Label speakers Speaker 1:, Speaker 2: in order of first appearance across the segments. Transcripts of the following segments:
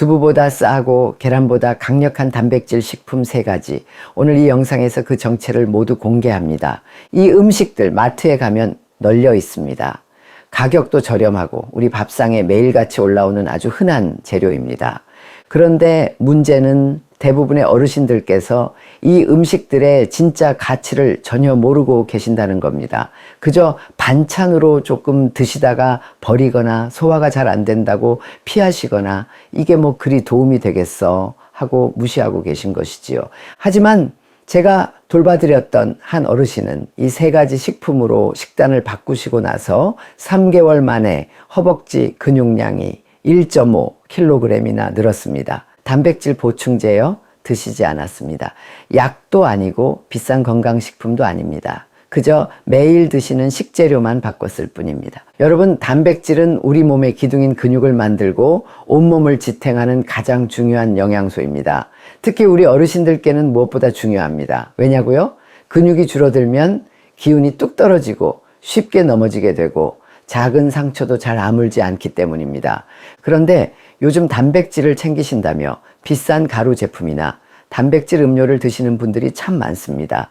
Speaker 1: 두부보다 싸고 계란보다 강력한 단백질 식품 3가지. 오늘 이 영상에서 그 정체를 모두 공개합니다. 이 음식들 마트에 가면 널려 있습니다. 가격도 저렴하고 우리 밥상에 매일같이 올라오는 아주 흔한 재료입니다. 그런데 문제는 대부분의 어르신들께서 이 음식들의 진짜 가치를 전혀 모르고 계신다는 겁니다. 그저 반찬으로 조금 드시다가 버리거나 소화가 잘 안 된다고 피하시거나 이게 뭐 그리 도움이 되겠어 하고 무시하고 계신 것이지요. 하지만 제가 돌봐드렸던 한 어르신은 이 3가지 식품으로 식단을 바꾸시고 나서 3개월 만에 허벅지 근육량이 1.5kg이나 늘었습니다. 단백질 보충제요? 드시지 않았습니다. 약도 아니고 비싼 건강식품도 아닙니다. 그저 매일 드시는 식재료만 바꿨을 뿐입니다. 여러분, 단백질은 우리 몸의 기둥인 근육을 만들고 온몸을 지탱하는 가장 중요한 영양소입니다. 특히 우리 어르신들께는 무엇보다 중요합니다. 왜냐고요? 근육이 줄어들면 기운이 뚝 떨어지고 쉽게 넘어지게 되고 작은 상처도 잘 아물지 않기 때문입니다. 그런데 요즘 단백질을 챙기신다며 비싼 가루 제품이나 단백질 음료를 드시는 분들이 참 많습니다.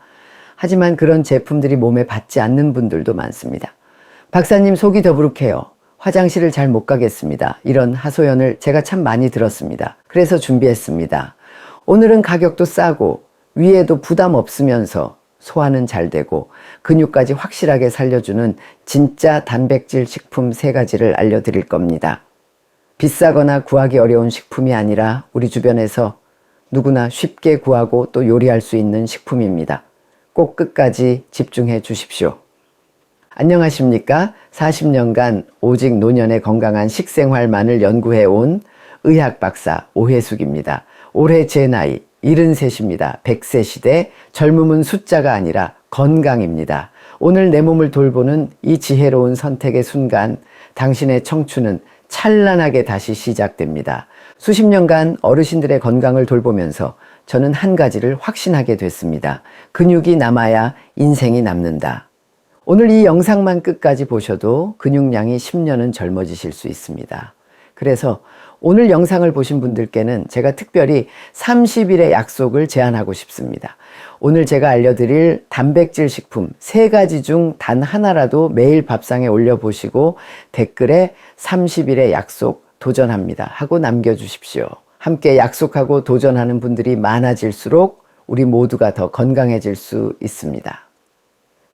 Speaker 1: 하지만 그런 제품들이 몸에 받지 않는 분들도 많습니다. 박사님, 속이 더부룩해요. 화장실을 잘 못 가겠습니다. 이런 하소연을 제가 참 많이 들었습니다. 그래서 준비했습니다. 오늘은 가격도 싸고 위에도 부담 없으면서 소화는 잘 되고 근육까지 확실하게 살려주는 진짜 단백질 식품 3가지를 알려드릴 겁니다. 비싸거나 구하기 어려운 식품이 아니라 우리 주변에서 누구나 쉽게 구하고 또 요리할 수 있는 식품입니다. 꼭 끝까지 집중해 주십시오. 안녕하십니까? 40년간 오직 노년의 건강한 식생활만을 연구해온 의학 박사 오혜숙입니다. 올해 제 나이 73입니다. 100세 시대, 젊음은 숫자가 아니라 건강입니다. 오늘 내 몸을 돌보는 이 지혜로운 선택의 순간, 당신의 청춘은 찬란하게 다시 시작됩니다. 수십 년간 어르신들의 건강을 돌보면서 저는 한 가지를 확신하게 됐습니다. 근육이 남아야 인생이 남는다. 오늘 이 영상만 끝까지 보셔도 근육량이 10년은 젊어지실 수 있습니다. 그래서 오늘 영상을 보신 분들께는 제가 특별히 30일의 약속을 제안하고 싶습니다. 오늘 제가 알려드릴 단백질 식품 3가지 중 단 하나라도 매일 밥상에 올려보시고 댓글에 30일의 약속 도전합니다 하고 남겨주십시오. 함께 약속하고 도전하는 분들이 많아질수록 우리 모두가 더 건강해질 수 있습니다.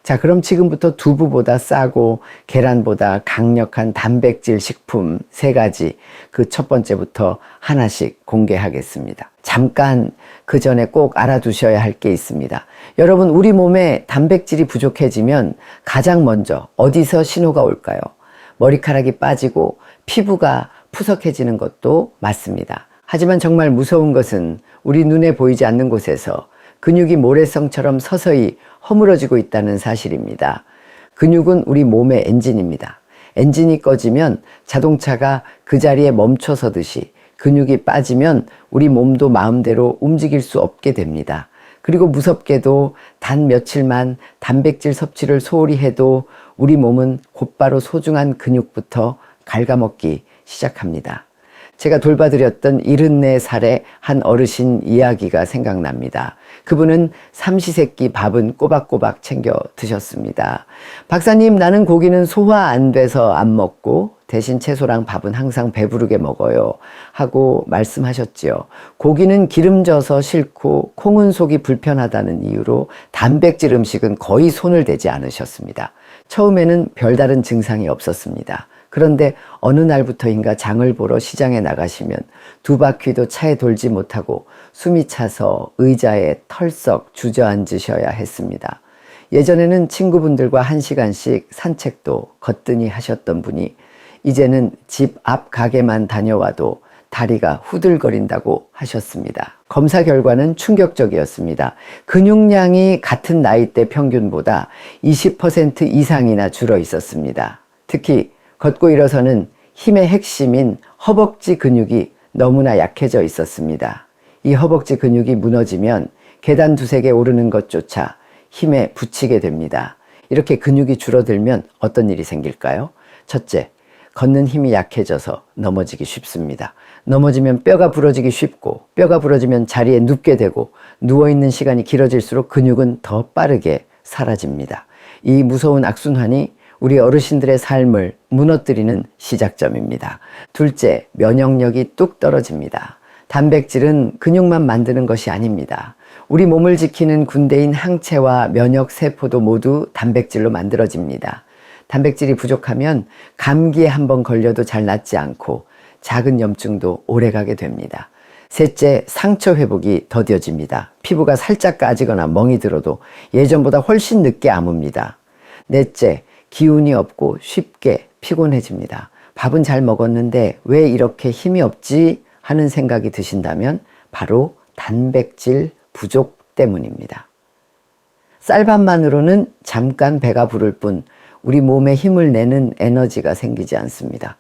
Speaker 1: 자, 그럼 지금부터 두부보다 싸고 계란보다 강력한 단백질 식품 3가지, 그 첫 번째부터 하나씩 공개하겠습니다. 잠깐 그 전에 꼭 알아두셔야 할 게 있습니다. 여러분, 우리 몸에 단백질이 부족해지면 가장 먼저 어디서 신호가 올까요? 머리카락이 빠지고 피부가 푸석해지는 것도 맞습니다. 하지만 정말 무서운 것은 우리 눈에 보이지 않는 곳에서 근육이 모래성처럼 서서히 허물어지고 있다는 사실입니다. 근육은 우리 몸의 엔진입니다. 엔진이 꺼지면 자동차가 그 자리에 멈춰서듯이 근육이 빠지면 우리 몸도 마음대로 움직일 수 없게 됩니다. 그리고 무섭게도 단 며칠만 단백질 섭취를 소홀히 해도 우리 몸은 곧바로 소중한 근육부터 갉아먹기 시작합니다. 제가 돌봐드렸던 74살의 한 어르신 이야기가 생각납니다. 그분은 삼시세끼 밥은 꼬박꼬박 챙겨 드셨습니다. 박사님, 나는 고기는 소화 안 돼서 안 먹고 대신 채소랑 밥은 항상 배부르게 먹어요 하고 말씀하셨지요. 고기는 기름져서 싫고 콩은 속이 불편하다는 이유로 단백질 음식은 거의 손을 대지 않으셨습니다. 처음에는 별다른 증상이 없었습니다. 그런데 어느 날부터인가 장을 보러 시장에 나가시면 2바퀴도 차에 돌지 못하고 숨이 차서 의자에 털썩 주저앉으셔야 했습니다. 예전에는 친구분들과 1시간씩 산책도 거뜬히 하셨던 분이 이제는 집 앞 가게만 다녀와도 다리가 후들거린다고 하셨습니다. 검사 결과는 충격적이었습니다. 근육량이 같은 나이대 평균보다 20% 이상이나 줄어 있었습니다. 특히 걷고 일어서는 힘의 핵심인 허벅지 근육이 너무나 약해져 있었습니다. 이 허벅지 근육이 무너지면 계단 2-3개 오르는 것조차 힘에 부치게 됩니다. 이렇게 근육이 줄어들면 어떤 일이 생길까요? 첫째, 걷는 힘이 약해져서 넘어지기 쉽습니다. 넘어지면 뼈가 부러지기 쉽고 뼈가 부러지면 자리에 눕게 되고 누워있는 시간이 길어질수록 근육은 더 빠르게 사라집니다. 이 무서운 악순환이 우리 어르신들의 삶을 무너뜨리는 시작점입니다. 둘째, 면역력이 뚝 떨어집니다. 단백질은 근육만 만드는 것이 아닙니다. 우리 몸을 지키는 군대인 항체와 면역 세포도 모두 단백질로 만들어집니다. 단백질이 부족하면 감기에 한번 걸려도 잘 낫지 않고 작은 염증도 오래가게 됩니다. 셋째, 상처 회복이 더뎌집니다. 피부가 살짝 까지거나 멍이 들어도 예전보다 훨씬 늦게 아뭅니다. 넷째, 기운이 없고 쉽게 피곤해집니다. 밥은 잘 먹었는데 왜 이렇게 힘이 없지 하는 생각이 드신다면 바로 단백질 부족 때문입니다. 쌀밥만으로는 잠깐 배가 부를 뿐 우리 몸에 힘을 내는 에너지가 생기지 않습니다.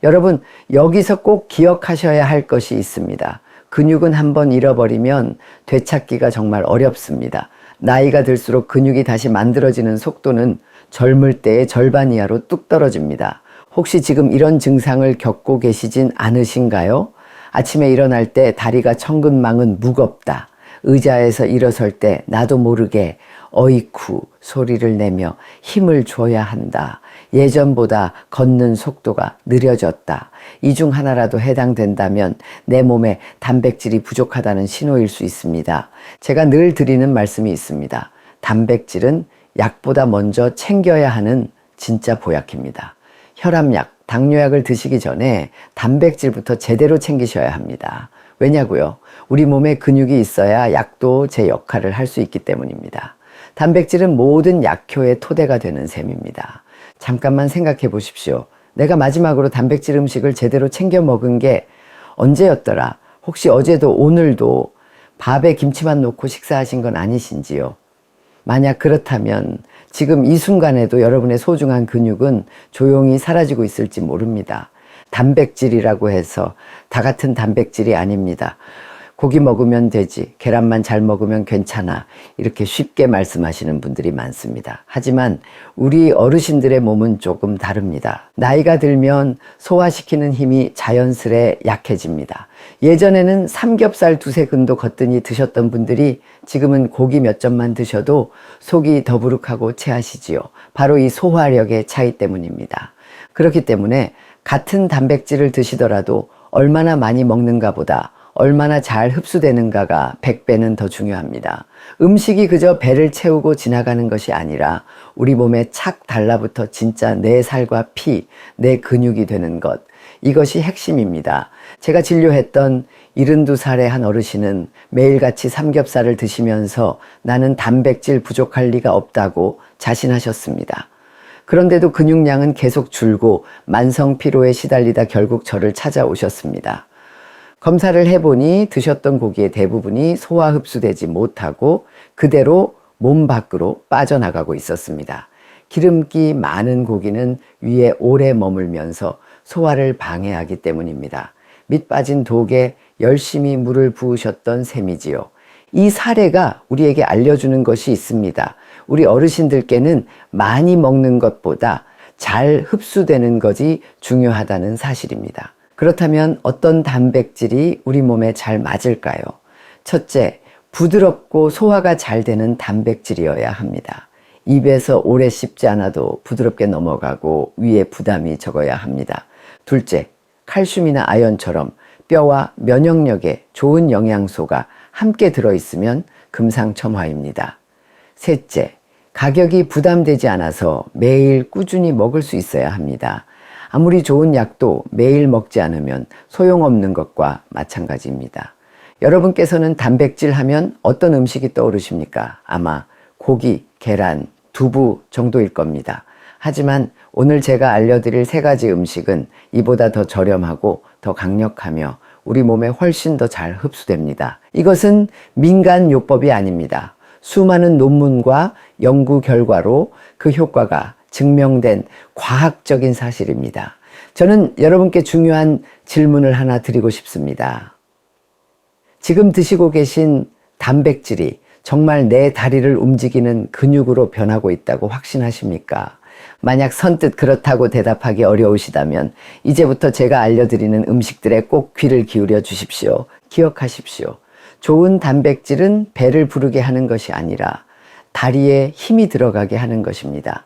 Speaker 1: 여러분, 여기서 꼭 기억하셔야 할 것이 있습니다. 근육은 한번 잃어버리면 되찾기가 정말 어렵습니다. 나이가 들수록 근육이 다시 만들어지는 속도는 젊을 때의 절반 이하로 뚝 떨어집니다. 혹시 지금 이런 증상을 겪고 계시진 않으신가요? 아침에 일어날 때 다리가 천근만근 무겁다. 의자에서 일어설 때 나도 모르게 어이쿠 소리를 내며 힘을 줘야 한다. 예전보다 걷는 속도가 느려졌다. 이 중 하나라도 해당된다면 내 몸에 단백질이 부족하다는 신호일 수 있습니다. 제가 늘 드리는 말씀이 있습니다. 단백질은 약보다 먼저 챙겨야 하는 진짜 보약입니다. 혈압약, 당뇨약을 드시기 전에 단백질부터 제대로 챙기셔야 합니다. 왜냐고요? 우리 몸에 근육이 있어야 약도 제 역할을 할 수 있기 때문입니다. 단백질은 모든 약효의 토대가 되는 셈입니다. 잠깐만 생각해 보십시오. 내가 마지막으로 단백질 음식을 제대로 챙겨 먹은 게 언제였더라? 혹시 어제도 오늘도 밥에 김치만 넣고 식사하신 건 아니신지요? 만약 그렇다면 지금 이 순간에도 여러분의 소중한 근육은 조용히 사라지고 있을지 모릅니다. 단백질이라고 해서 다 같은 단백질이 아닙니다. 고기 먹으면 되지, 계란만 잘 먹으면 괜찮아, 이렇게 쉽게 말씀하시는 분들이 많습니다. 하지만 우리 어르신들의 몸은 조금 다릅니다. 나이가 들면 소화시키는 힘이 자연스레 약해집니다. 예전에는 삼겹살 두세 근도 거뜬히 드셨던 분들이 지금은 고기 몇 점만 드셔도 속이 더부룩하고 체하시지요. 바로 이 소화력의 차이 때문입니다. 그렇기 때문에 같은 단백질을 드시더라도 얼마나 많이 먹는가 보다 얼마나 잘 흡수되는가가 100배는 더 중요합니다. 음식이 그저 배를 채우고 지나가는 것이 아니라 우리 몸에 착 달라붙어 진짜 내 살과 피, 내 근육이 되는 것, 이것이 핵심입니다. 제가 진료했던 72살의 한 어르신은 매일같이 삼겹살을 드시면서 나는 단백질 부족할 리가 없다고 자신하셨습니다. 그런데도 근육량은 계속 줄고 만성 피로에 시달리다 결국 저를 찾아오셨습니다. 검사를 해보니 드셨던 고기의 대부분이 소화 흡수되지 못하고 그대로 몸 밖으로 빠져나가고 있었습니다. 기름기 많은 고기는 위에 오래 머물면서 소화를 방해하기 때문입니다. 밑 빠진 독에 열심히 물을 부으셨던 셈이지요. 이 사례가 우리에게 알려주는 것이 있습니다. 우리 어르신들께는 많이 먹는 것보다 잘 흡수되는 것이 중요하다는 사실입니다. 그렇다면 어떤 단백질이 우리 몸에 잘 맞을까요? 첫째, 부드럽고 소화가 잘 되는 단백질이어야 합니다. 입에서 오래 씹지 않아도 부드럽게 넘어가고 위에 부담이 적어야 합니다. 둘째, 칼슘이나 아연처럼 뼈와 면역력에 좋은 영양소가 함께 들어있으면 금상첨화입니다. 셋째, 가격이 부담되지 않아서 매일 꾸준히 먹을 수 있어야 합니다. 아무리 좋은 약도 매일 먹지 않으면 소용없는 것과 마찬가지입니다. 여러분께서는 단백질 하면 어떤 음식이 떠오르십니까? 아마 고기, 계란, 두부 정도일 겁니다. 하지만 오늘 제가 알려드릴 세 가지 음식은 이보다 더 저렴하고 더 강력하며 우리 몸에 훨씬 더 잘 흡수됩니다. 이것은 민간요법이 아닙니다. 수많은 논문과 연구 결과로 그 효과가 증명된 과학적인 사실입니다. 저는 여러분께 중요한 질문을 하나 드리고 싶습니다. 지금 드시고 계신 단백질이 정말 내 다리를 움직이는 근육으로 변하고 있다고 확신하십니까? 만약 선뜻 그렇다고 대답하기 어려우시다면 이제부터 제가 알려드리는 음식들에 꼭 귀를 기울여 주십시오. 기억하십시오. 좋은 단백질은 배를 부르게 하는 것이 아니라 다리에 힘이 들어가게 하는 것입니다.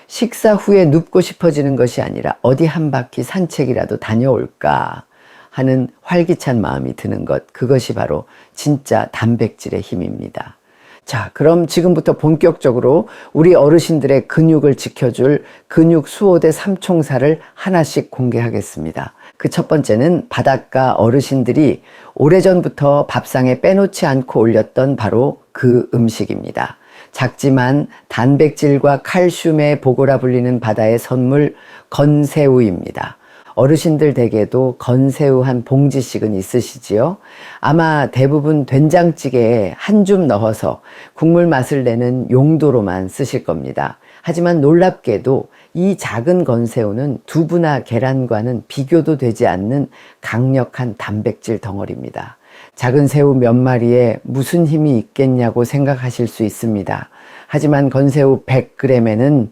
Speaker 1: 식사 후에 눕고 싶어지는 것이 아니라 어디 한 바퀴 산책이라도 다녀올까 하는 활기찬 마음이 드는 것, 그것이 바로 진짜 단백질의 힘입니다. 자, 그럼 지금부터 본격적으로 우리 어르신들의 근육을 지켜줄 근육 수호대 삼총사를 하나씩 공개하겠습니다. 그 첫 번째는 바닷가 어르신들이 오래전부터 밥상에 빼놓지 않고 올렸던 바로 그 음식입니다. 작지만 단백질과 칼슘의 보고라 불리는 바다의 선물 건새우입니다. 어르신들 댁에도 건새우 한 봉지씩은 있으시지요? 아마 대부분 된장찌개에 한 줌 넣어서 국물 맛을 내는 용도로만 쓰실 겁니다. 하지만 놀랍게도 이 작은 건새우는 두부나 계란과는 비교도 되지 않는 강력한 단백질 덩어리입니다. 작은 새우 몇 마리에 무슨 힘이 있겠냐고 생각하실 수 있습니다. 하지만 건새우 100g에는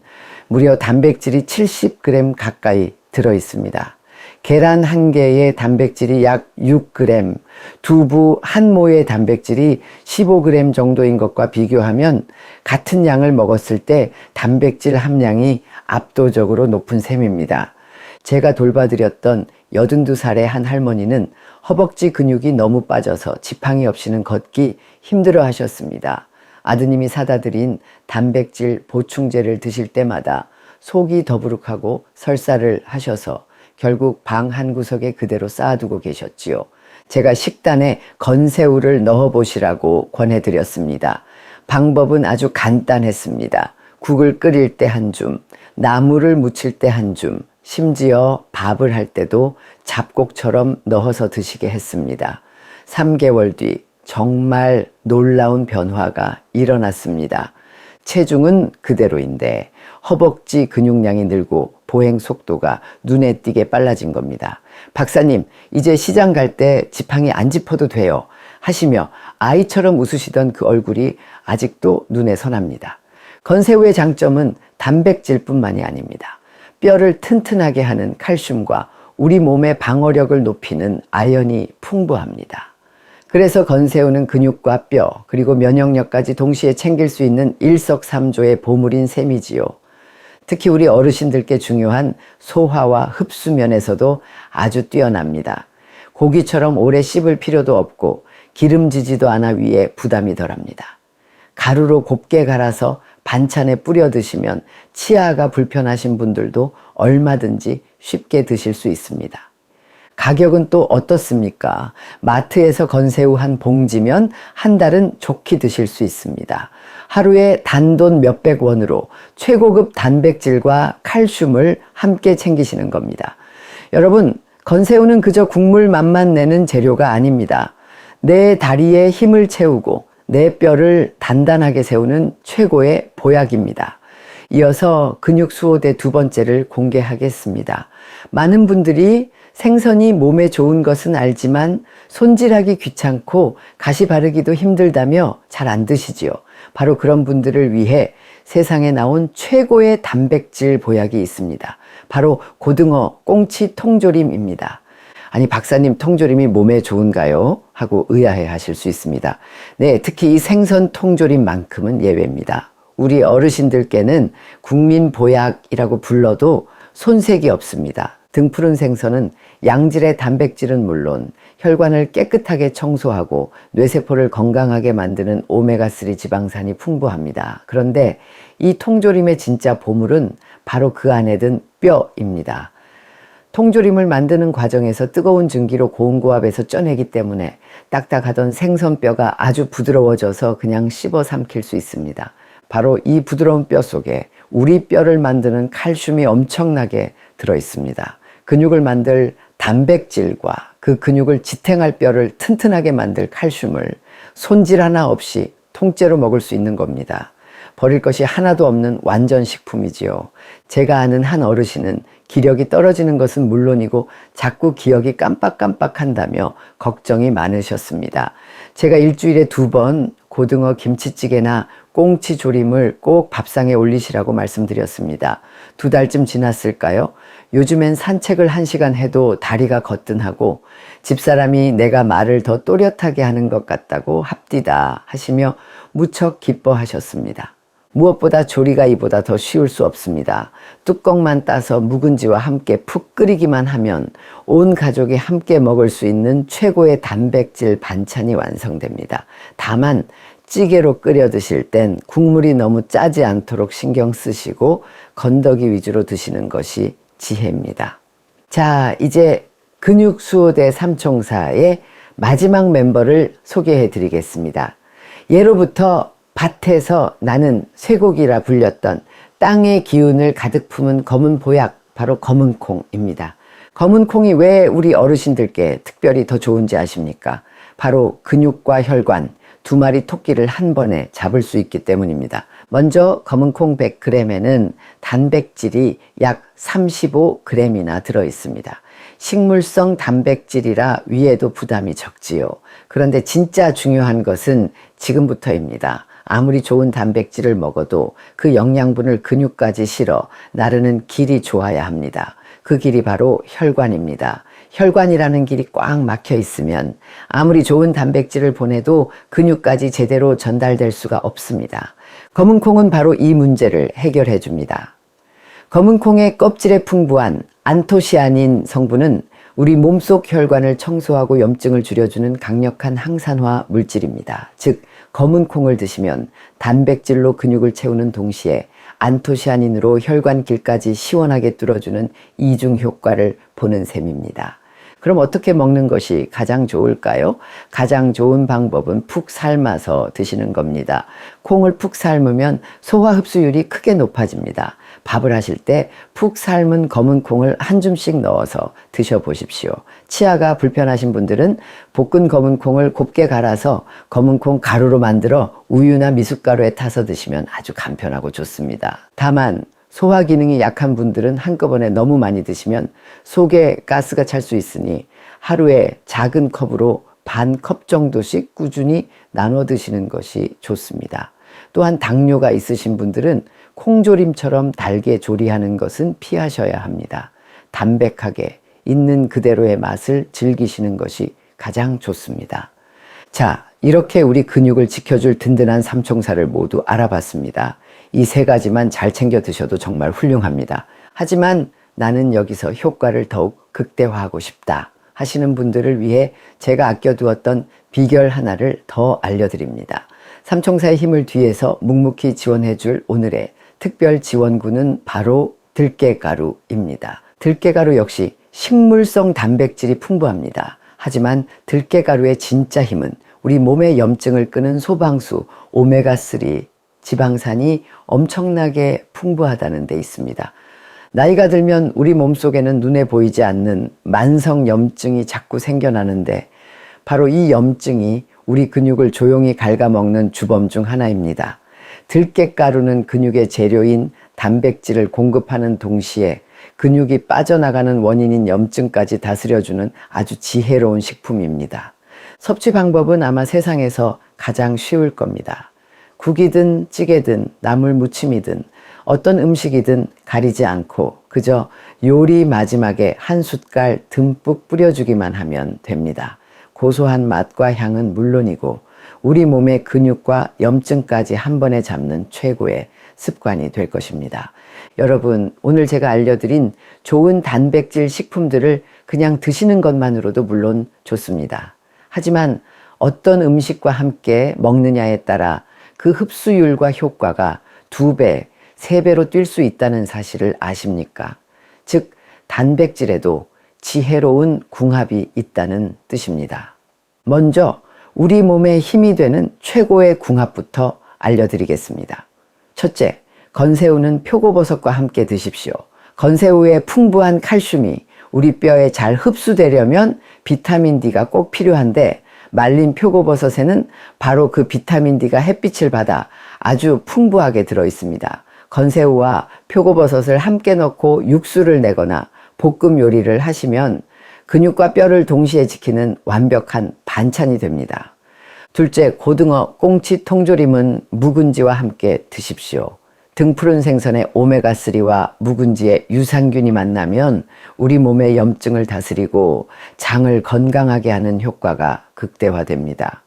Speaker 1: 무려 단백질이 70g 가까이 들어 있습니다. 계란 한 개의 단백질이 약 6g, 두부 한 모의 단백질이 15g 정도인 것과 비교하면 같은 양을 먹었을 때 단백질 함량이 압도적으로 높은 셈입니다. 제가 돌봐드렸던 82살의 한 할머니는 허벅지 근육이 너무 빠져서 지팡이 없이는 걷기 힘들어 하셨습니다. 아드님이 사다 드린 단백질 보충제를 드실 때마다 속이 더부룩하고 설사를 하셔서 결국 방 한 구석에 그대로 쌓아두고 계셨지요. 제가 식단에 건새우를 넣어보시라고 권해드렸습니다. 방법은 아주 간단했습니다. 국을 끓일 때 한 줌, 나물을 무칠 때 한 줌, 심지어 밥을 할 때도 잡곡처럼 넣어서 드시게 했습니다. 3개월 뒤 정말 놀라운 변화가 일어났습니다. 체중은 그대로인데 허벅지 근육량이 늘고 보행 속도가 눈에 띄게 빨라진 겁니다. 박사님, 이제 시장 갈 때 지팡이 안 짚어도 돼요 하시며 아이처럼 웃으시던 그 얼굴이 아직도 눈에 선합니다. 건새우의 장점은 단백질뿐만이 아닙니다. 뼈를 튼튼하게 하는 칼슘과 우리 몸의 방어력을 높이는 아연이 풍부합니다. 그래서 건새우는 근육과 뼈, 그리고 면역력까지 동시에 챙길 수 있는 일석삼조의 보물인 셈이지요. 특히 우리 어르신들께 중요한 소화와 흡수 면에서도 아주 뛰어납니다. 고기처럼 오래 씹을 필요도 없고 기름지지도 않아 위에 부담이 덜합니다. 가루로 곱게 갈아서 반찬에 뿌려 드시면 치아가 불편하신 분들도 얼마든지 쉽게 드실 수 있습니다. 가격은 또 어떻습니까? 마트에서 건새우 한 봉지면 한 달은 좋게 드실 수 있습니다. 하루에 단돈 몇백 원으로 최고급 단백질과 칼슘을 함께 챙기시는 겁니다. 여러분, 건새우는 그저 국물 맛만 내는 재료가 아닙니다. 내 다리에 힘을 채우고 내 뼈를 단단하게 세우는 최고의 보약입니다. 이어서 근육 수호대 두 번째를 공개하겠습니다. 많은 분들이 생선이 몸에 좋은 것은 알지만 손질하기 귀찮고 가시 바르기도 힘들다며 잘 안 드시지요. 바로 그런 분들을 위해 세상에 나온 최고의 단백질 보약이 있습니다. 바로 고등어 꽁치 통조림입니다. 아니, 박사님, 통조림이 몸에 좋은가요? 하고 의아해 하실 수 있습니다. 네, 특히 이 생선 통조림만큼은 예외입니다. 우리 어르신들께는 국민 보약이라고 불러도 손색이 없습니다. 등푸른 생선은 양질의 단백질은 물론 혈관을 깨끗하게 청소하고 뇌세포를 건강하게 만드는 오메가3 지방산이 풍부합니다. 그런데 이 통조림의 진짜 보물은 바로 그 안에 든 뼈입니다. 통조림을 만드는 과정에서 뜨거운 증기로 고온고압에서 쪄내기 때문에 딱딱하던 생선뼈가 아주 부드러워져서 그냥 씹어 삼킬 수 있습니다. 바로 이 부드러운 뼈 속에 우리 뼈를 만드는 칼슘이 엄청나게 들어 있습니다. 근육을 만들 단백질과 그 근육을 지탱할 뼈를 튼튼하게 만들 칼슘을 손질 하나 없이 통째로 먹을 수 있는 겁니다. 버릴 것이 하나도 없는 완전 식품이지요. 제가 아는 한 어르신은 기력이 떨어지는 것은 물론이고 자꾸 기억이 깜빡깜빡한다며 걱정이 많으셨습니다. 제가 일주일에 2번 고등어 김치찌개나 꽁치 조림을 꼭 밥상에 올리시라고 말씀드렸습니다. 2달쯤 지났을까요? 요즘엔 산책을 1시간 해도 다리가 거뜬하고 집사람이 내가 말을 더 또렷하게 하는 것 같다고 합디다 하시며 무척 기뻐하셨습니다. 무엇보다 조리가 이보다 더 쉬울 수 없습니다. 뚜껑만 따서 묵은지와 함께 푹 끓이기만 하면 온 가족이 함께 먹을 수 있는 최고의 단백질 반찬이 완성됩니다. 다만 찌개로 끓여 드실 땐 국물이 너무 짜지 않도록 신경 쓰시고 건더기 위주로 드시는 것이 지혜입니다. 자, 이제 근육수호대 삼총사의 마지막 멤버를 소개해 드리겠습니다. 예로부터 밭에서 나는 쇠고기라 불렸던 땅의 기운을 가득 품은 검은 보약, 바로 검은콩입니다. 검은콩이 왜 우리 어르신들께 특별히 더 좋은지 아십니까? 바로 근육과 혈관, 2마리 토끼를 한 번에 잡을 수 있기 때문입니다. 먼저 검은콩 100g에는 단백질이 약 35g이나 들어 있습니다. 식물성 단백질이라 위에도 부담이 적지요. 그런데 진짜 중요한 것은 지금부터입니다. 아무리 좋은 단백질을 먹어도 그 영양분을 근육까지 실어 나르는 길이 좋아야 합니다. 그 길이 바로 혈관입니다. 혈관이라는 길이 꽉 막혀 있으면 아무리 좋은 단백질을 보내도 근육까지 제대로 전달될 수가 없습니다. 검은콩은 바로 이 문제를 해결해 줍니다. 검은콩의 껍질에 풍부한 안토시아닌 성분은 우리 몸속 혈관을 청소하고 염증을 줄여주는 강력한 항산화 물질입니다. 즉, 검은콩을 드시면 단백질로 근육을 채우는 동시에 안토시아닌으로 혈관 길까지 시원하게 뚫어주는 이중 효과를 보는 셈입니다. 그럼 어떻게 먹는 것이 가장 좋을까요? 가장 좋은 방법은 푹 삶아서 드시는 겁니다. 콩을 푹 삶으면 소화 흡수율이 크게 높아집니다. 밥을 하실 때 푹 삶은 검은 콩을 한 줌씩 넣어서 드셔보십시오. 치아가 불편하신 분들은 볶은 검은 콩을 곱게 갈아서 검은 콩 가루로 만들어 우유나 미숫가루에 타서 드시면 아주 간편하고 좋습니다. 다만 소화 기능이 약한 분들은 한꺼번에 너무 많이 드시면 속에 가스가 찰 수 있으니 하루에 작은 컵으로 반 컵 정도씩 꾸준히 나눠 드시는 것이 좋습니다. 또한 당뇨가 있으신 분들은 콩조림처럼 달게 조리하는 것은 피하셔야 합니다. 담백하게 있는 그대로의 맛을 즐기시는 것이 가장 좋습니다. 자, 이렇게 우리 근육을 지켜줄 든든한 삼총사를 모두 알아봤습니다. 이 3가지만 잘 챙겨 드셔도 정말 훌륭합니다. 하지만 나는 여기서 효과를 더욱 극대화하고 싶다 하시는 분들을 위해 제가 아껴두었던 비결 하나를 더 알려드립니다. 삼총사의 힘을 뒤에서 묵묵히 지원해줄 오늘의 특별 지원군은 바로 들깨가루입니다. 들깨가루 역시 식물성 단백질이 풍부합니다. 하지만 들깨가루의 진짜 힘은 우리 몸의 염증을 끄는 소방수 오메가3 지방산이 엄청나게 풍부하다는 데 있습니다. 나이가 들면 우리 몸속에는 눈에 보이지 않는 만성 염증이 자꾸 생겨나는데 바로 이 염증이 우리 근육을 조용히 갉아먹는 주범 중 하나입니다. 들깨가루는 근육의 재료인 단백질을 공급하는 동시에 근육이 빠져나가는 원인인 염증까지 다스려주는 아주 지혜로운 식품입니다. 섭취 방법은 아마 세상에서 가장 쉬울 겁니다. 국이든 찌개든 나물 무침이든 어떤 음식이든 가리지 않고 그저 요리 마지막에 한 숟갈 듬뿍 뿌려주기만 하면 됩니다. 고소한 맛과 향은 물론이고 우리 몸의 근육과 염증까지 한 번에 잡는 최고의 습관이 될 것입니다. 여러분, 오늘 제가 알려드린 좋은 단백질 식품들을 그냥 드시는 것만으로도 물론 좋습니다. 하지만 어떤 음식과 함께 먹느냐에 따라 그 흡수율과 효과가 2배, 3배로 뛸 수 있다는 사실을 아십니까? 즉, 단백질에도 지혜로운 궁합이 있다는 뜻입니다. 먼저 우리 몸에 힘이 되는 최고의 궁합부터 알려드리겠습니다. 첫째, 건새우는 표고버섯과 함께 드십시오. 건새우의 풍부한 칼슘이 우리 뼈에 잘 흡수되려면 비타민 D가 꼭 필요한데 말린 표고버섯에는 바로 그 비타민 D가 햇빛을 받아 아주 풍부하게 들어 있습니다. 건새우와 표고버섯을 함께 넣고 육수를 내거나 볶음 요리를 하시면 근육과 뼈를 동시에 지키는 완벽한 반찬이 됩니다. 둘째, 고등어, 꽁치, 통조림은 묵은지와 함께 드십시오. 등푸른 생선의 오메가3와 묵은지의 유산균이 만나면 우리 몸의 염증을 다스리고 장을 건강하게 하는 효과가 극대화됩니다.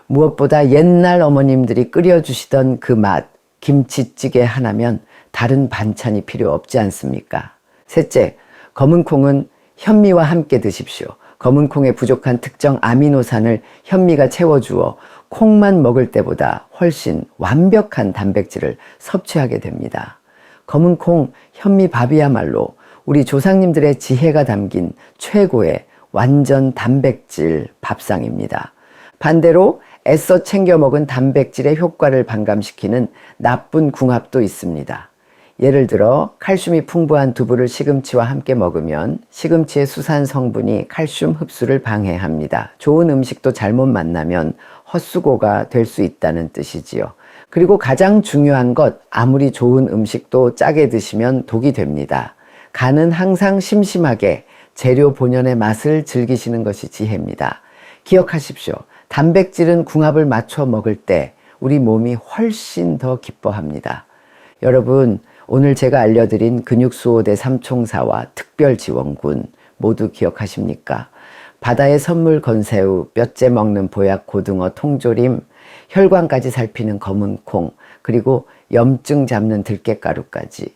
Speaker 1: 무엇보다 옛날 어머님들이 끓여주시던 그 맛, 김치찌개 하나면 다른 반찬이 필요 없지 않습니까? 셋째, 검은 콩은 현미와 함께 드십시오. 검은 콩에 부족한 특정 아미노산을 현미가 채워주어 콩만 먹을 때보다 훨씬 완벽한 단백질을 섭취하게 됩니다. 검은 콩, 현미밥이야말로 우리 조상님들의 지혜가 담긴 최고의 완전 단백질 밥상입니다. 반대로 애써 챙겨 먹은 단백질의 효과를 반감시키는 나쁜 궁합도 있습니다. 예를 들어 칼슘이 풍부한 두부를 시금치와 함께 먹으면 시금치의 수산 성분이 칼슘 흡수를 방해합니다. 좋은 음식도 잘못 만나면 헛수고가 될 수 있다는 뜻이지요. 그리고 가장 중요한 것, 아무리 좋은 음식도 짜게 드시면 독이 됩니다. 간은 항상 심심하게 재료 본연의 맛을 즐기시는 것이 지혜입니다. 기억하십시오. 단백질은 궁합을 맞춰 먹을 때 우리 몸이 훨씬 더 기뻐합니다. 여러분, 오늘 제가 알려드린 근육수호대 삼총사와 특별지원군 모두 기억하십니까? 바다의 선물 건새우, 뼈째 먹는 보약 고등어, 통조림, 혈관까지 살피는 검은 콩, 그리고 염증 잡는 들깨가루까지.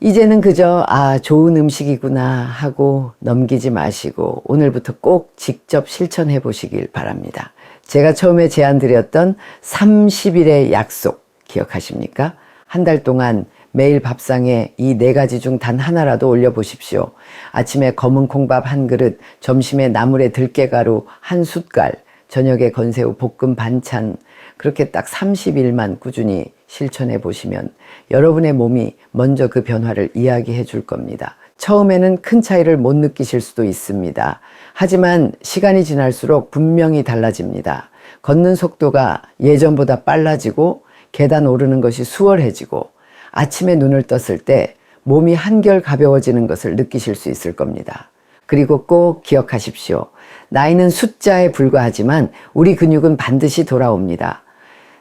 Speaker 1: 이제는 그저 좋은 음식이구나 하고 넘기지 마시고 오늘부터 꼭 직접 실천해 보시길 바랍니다. 제가 처음에 제안드렸던 30일의 약속 기억하십니까? 한 달 동안 매일 밥상에 이 4가지 중 단 하나라도 올려보십시오. 아침에 검은 콩밥 한 그릇, 점심에 나물에 들깨가루 한 숟갈, 저녁에 건새우 볶음 반찬, 그렇게 딱 30일만 꾸준히 실천해 보시면 여러분의 몸이 먼저 그 변화를 이야기해 줄 겁니다. 처음에는 큰 차이를 못 느끼실 수도 있습니다. 하지만 시간이 지날수록 분명히 달라집니다. 걷는 속도가 예전보다 빨라지고 계단 오르는 것이 수월해지고 아침에 눈을 떴을 때 몸이 한결 가벼워지는 것을 느끼실 수 있을 겁니다. 그리고 꼭 기억하십시오. 나이는 숫자에 불과하지만 우리 근육은 반드시 돌아옵니다.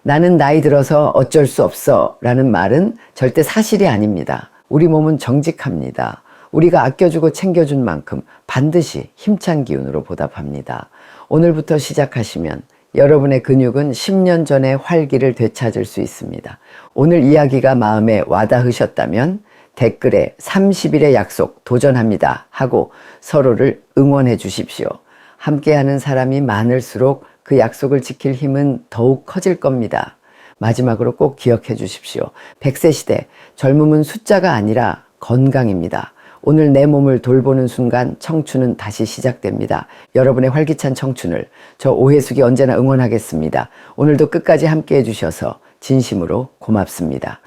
Speaker 1: 나는 나이 들어서 어쩔 수 없어 라는 말은 절대 사실이 아닙니다. 우리 몸은 정직합니다. 우리가 아껴주고 챙겨준 만큼 반드시 힘찬 기운으로 보답합니다. 오늘부터 시작하시면 여러분의 근육은 10년 전의 활기를 되찾을 수 있습니다. 오늘 이야기가 마음에 와닿으셨다면 댓글에 30일의 약속 도전합니다 하고 서로를 응원해 주십시오. 함께하는 사람이 많을수록 그 약속을 지킬 힘은 더욱 커질 겁니다. 마지막으로 꼭 기억해 주십시오. 100세 시대, 젊음은 숫자가 아니라 건강입니다. 오늘 내 몸을 돌보는 순간 청춘은 다시 시작됩니다. 여러분의 활기찬 청춘을 저 오해숙이 언제나 응원하겠습니다. 오늘도 끝까지 함께 해주셔서 진심으로 고맙습니다.